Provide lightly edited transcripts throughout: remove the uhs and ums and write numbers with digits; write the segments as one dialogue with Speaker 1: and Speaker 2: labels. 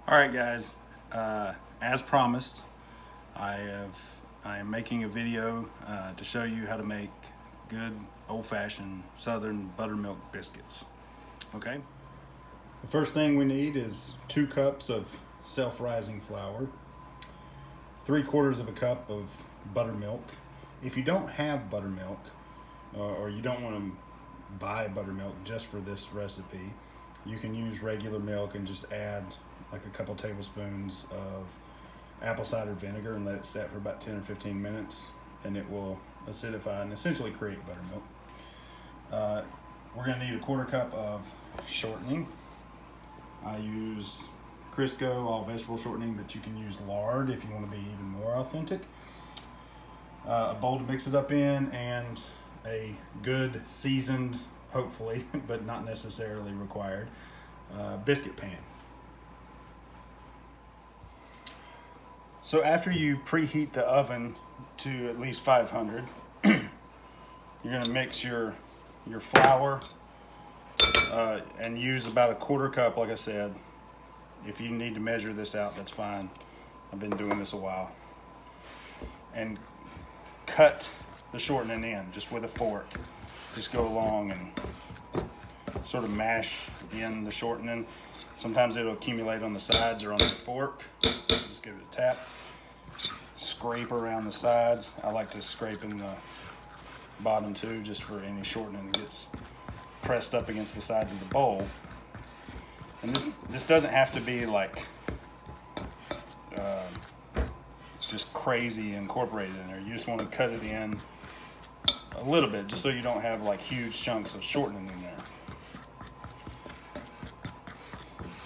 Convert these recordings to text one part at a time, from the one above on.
Speaker 1: All right, guys. As promised, I am making a video to show you how to make good old-fashioned Southern buttermilk biscuits. Okay. The first thing we need is 2 cups of self-rising flour, 3/4 of a cup of buttermilk. If you don't have buttermilk, or you don't want to buy buttermilk just for this recipe, you can use regular milk and just add like a couple tablespoons of apple cider vinegar and let it set for about 10 or 15 minutes, and it will acidify and essentially create buttermilk. We're going to need a 1/4 cup of shortening. I use Crisco all vegetable shortening, but you can use lard if you want to be even more authentic. A bowl to mix it up in, and a good seasoned, hopefully, but not necessarily required, biscuit pan. So after you preheat the oven to at least 500, you're going to mix your flour and use about a 1/4 cup, like I said. If you need to measure this out, that's fine. I've been doing this a while. And cut the shortening in just with a fork. Just go along and sort of mash in the shortening. Sometimes it'll accumulate on the sides or on the fork. Just give it a tap. Scrape around the sides. I like to scrape in the bottom too, just for any shortening that gets pressed up against the sides of the bowl. And this doesn't have to be like just crazy incorporated in there. You just want to cut it in a little bit, just so you don't have like huge chunks of shortening in there.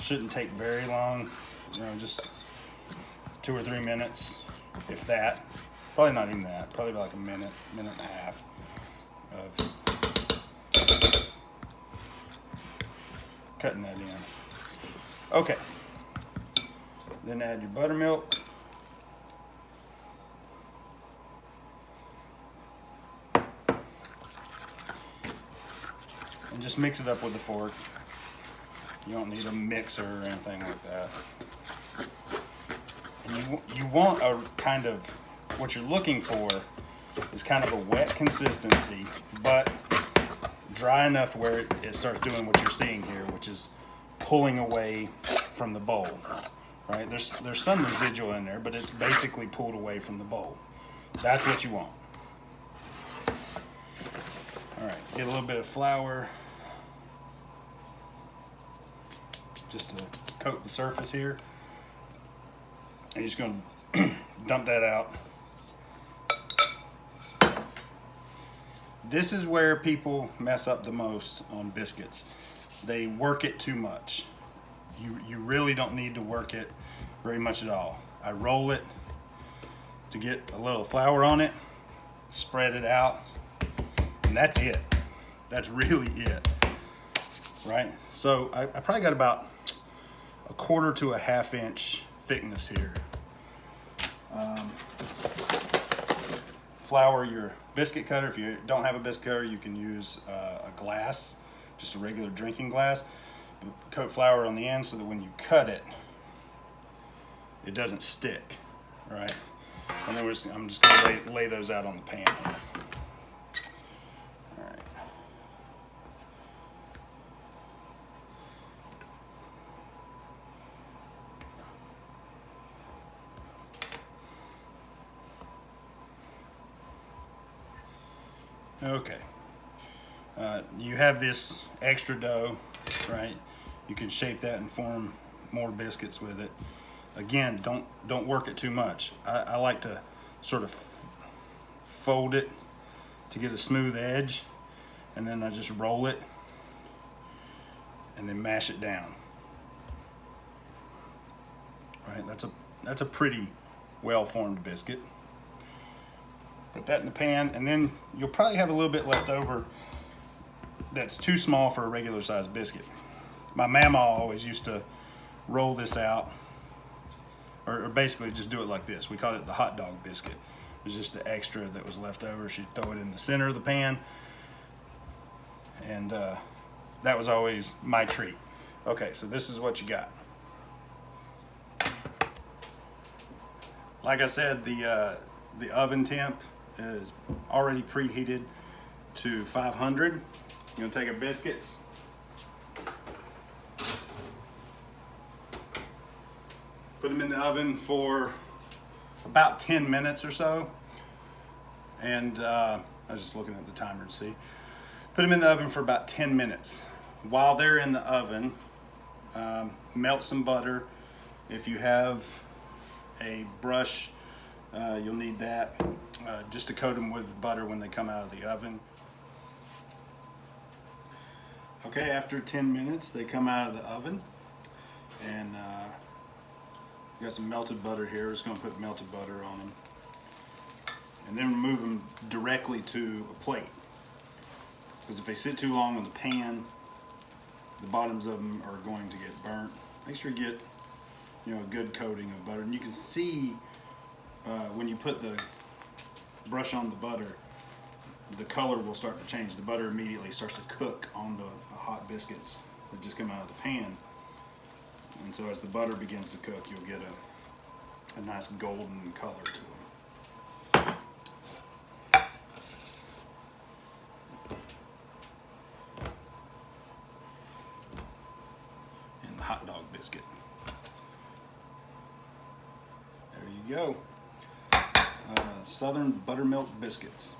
Speaker 1: Shouldn't take very long, just 2 or 3 minutes, if that. Probably not even that. Probably about like a minute and a half of cutting that in. Okay. Then add your buttermilk. And just mix it up with a fork. You don't need a mixer or anything like that. And you want a kind of, what you're looking for is kind of a wet consistency, but dry enough where it starts doing what you're seeing here, which is pulling away from the bowl. Right? There's some residual in there, but it's basically pulled away from the bowl. That's what you want. All right, get a little bit of flour just to coat the surface here. And you're just going to dump that out. This is where people mess up the most on biscuits. They work it too much. You really don't need to work it very much at all. I roll it to get a little flour on it, spread it out, and that's it. That's really it, right? So I probably got about a 1/4 to a 1/2 inch thickness here. Flour your biscuit cutter. If you don't have a biscuit cutter, you can use a glass, just a regular drinking glass. Coat flour on the end so that when you cut it, it doesn't stick, right? And then I'm just going to lay those out on the pan here. All right. Okay. You have this extra dough, right? You can shape that and form more biscuits with it. Again, don't work it too much. I like to sort of fold it to get a smooth edge, and then I just roll it and then mash it down. Right? That's a pretty well-formed biscuit. Put that in the pan, and then you'll probably have a little bit left over that's too small for a regular sized biscuit. My mama always used to roll this out, or basically just do it like this. We called it the hot dog biscuit. It was just the extra that was left over. She'd throw it in the center of the pan, and that was always my treat. Okay, so this is what you got. Like I said, the oven temp is already preheated to 500. You're gonna take our biscuits, put them in the oven for about 10 minutes or so. And I was just looking at the timer to see. Put them in the oven for about 10 minutes. While they're in the oven, melt some butter. If you have a brush, you'll need that just to coat them with butter when they come out of the oven. Okay, after 10 minutes, they come out of the oven, and got some melted butter here. We're just going to put melted butter on them, and then remove them directly to a plate. Because if they sit too long in the pan, the bottoms of them are going to get burnt. Make sure you get, a good coating of butter, and you can see when you put the brush on the butter, the color will start to change. The butter immediately starts to cook on the hot biscuits that just come out of the pan. And so as the butter begins to cook, you'll get a nice golden color to them. And the hot dog biscuit. There you go. Southern Buttermilk biscuits.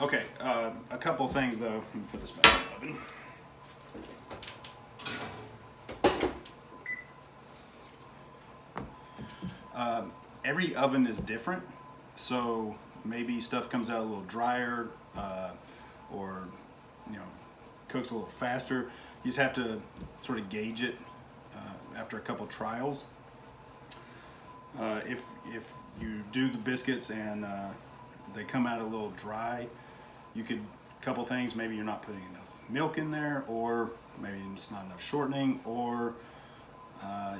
Speaker 1: Okay, a couple things though. Let me put this back in the oven. Every oven is different, so maybe stuff comes out a little drier, or cooks a little faster. You just have to sort of gauge it after a couple trials. If you do the biscuits and they come out a little dry, you could, couple things, maybe you're not putting enough milk in there, or maybe it's not enough shortening, or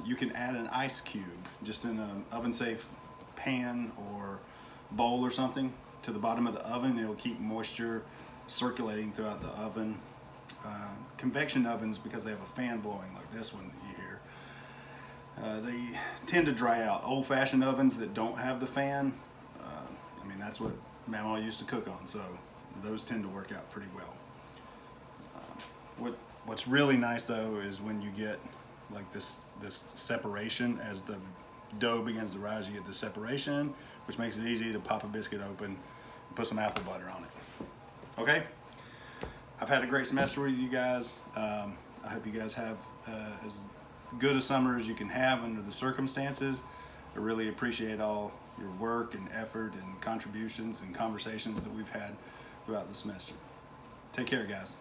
Speaker 1: you can add an ice cube just in an oven safe pan or bowl or something to the bottom of the oven. It'll keep moisture circulating throughout the oven. Convection ovens, because they have a fan blowing like this one that you hear, they tend to dry out. Old-fashioned ovens that don't have the fan, that's what Mama used to cook on, so those tend to work out pretty well. What's really nice though is when you get like this separation. As the dough begins to rise, you get the separation, which makes it easy to pop a biscuit open and put some apple butter on it. Okay, I've had a great semester with you guys. I hope you guys have as good a summer as you can have under the circumstances. I really appreciate all your work and effort and contributions and conversations that we've had throughout the semester. Take care, guys.